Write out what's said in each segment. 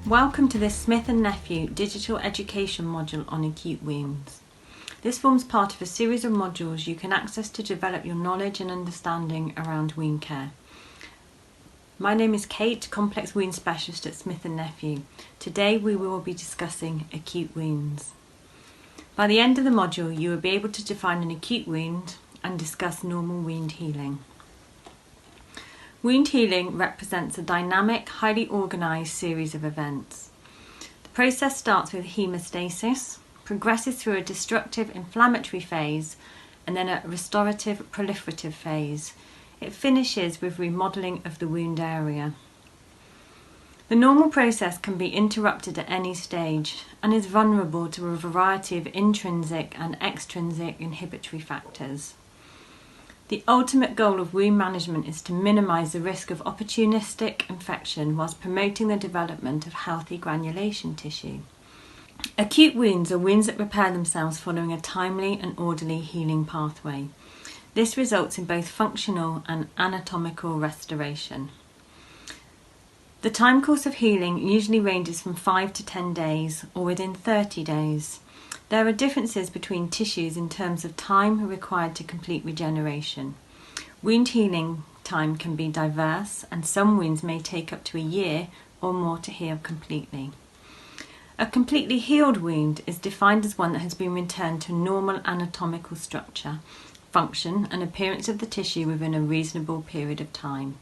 Welcome to this Smith+Nephew digital education module on acute wounds. This forms part of a series of modules you can access to develop your knowledge and understanding around wound care. My name is Kate, Complex Wound Specialist at Smith+Nephew. Today we will be discussing acute wounds. By the end of the module you will be able to define an acute wound and discuss normal wound healing. Wound healing represents a dynamic, highly organised series of events. The process starts with hemostasis, progresses through a destructive inflammatory phase, and then a restorative proliferative phase. It finishes with remodelling of the wound area. The normal process can be interrupted at any stage and is vulnerable to a variety of intrinsic and extrinsic inhibitory factors. The ultimate goal of wound management is to minimise the risk of opportunistic infection whilst promoting the development of healthy granulation tissue. Acute wounds are wounds that repair themselves following a timely and orderly healing pathway. This results in both functional and anatomical restoration. The time course of healing usually ranges from 5 to 10 days or within 30 days. There are differences between tissues in terms of time required to complete regeneration. Wound healing time can be diverse, and some wounds may take up to a year or more to heal completely. A completely healed wound is defined as one that has been returned to normal anatomical structure, function and appearance of the tissue within a reasonable period of time.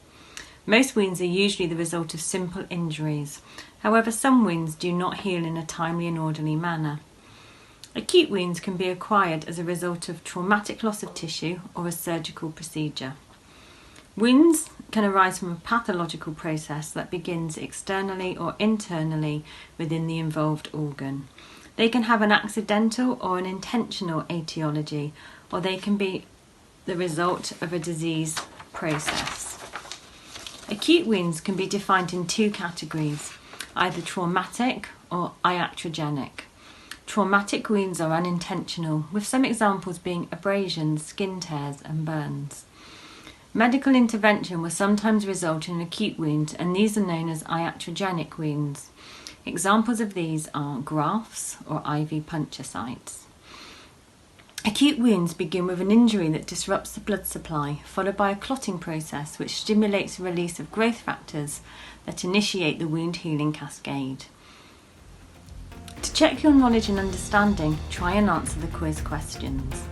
Most wounds are usually the result of simple injuries. However, some wounds do not heal in a timely and orderly manner. Acute wounds can be acquired as a result of traumatic loss of tissue or a surgical procedure. Wounds can arise from a pathological process that begins externally or internally within the involved organ. They can have an accidental or an intentional etiology, or they can be the result of a disease process. Acute wounds can be defined in two categories, either traumatic or iatrogenic. Traumatic wounds are unintentional, with some examples being abrasions, skin tears and burns. Medical intervention will sometimes result in acute wounds, and these are known as iatrogenic wounds. Examples of these are grafts or IV puncture sites. Acute wounds begin with an injury that disrupts the blood supply, followed by a clotting process which stimulates the release of growth factors that initiate the wound healing cascade. To check your knowledge and understanding, try and answer the quiz questions.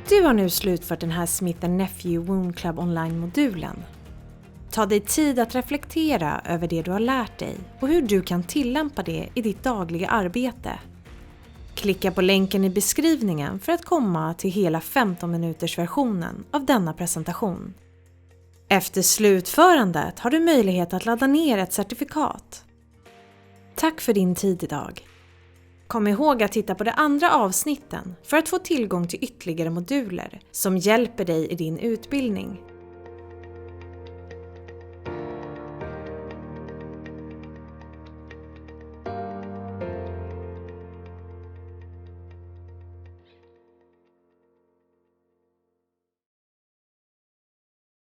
Du har nu slutfört den här Smith+Nephew Wound Club Online-modulen. Ta dig tid att reflektera över det du har lärt dig och hur du kan tillämpa det i ditt dagliga arbete. Klicka på länken i beskrivningen för att komma till hela 15 minuters versionen av denna presentation. Efter slutförandet har du möjlighet att ladda ner ett certifikat. Tack för din tid idag. Kom ihåg att titta på de andra avsnitten för att få tillgång till ytterligare moduler som hjälper dig i din utbildning.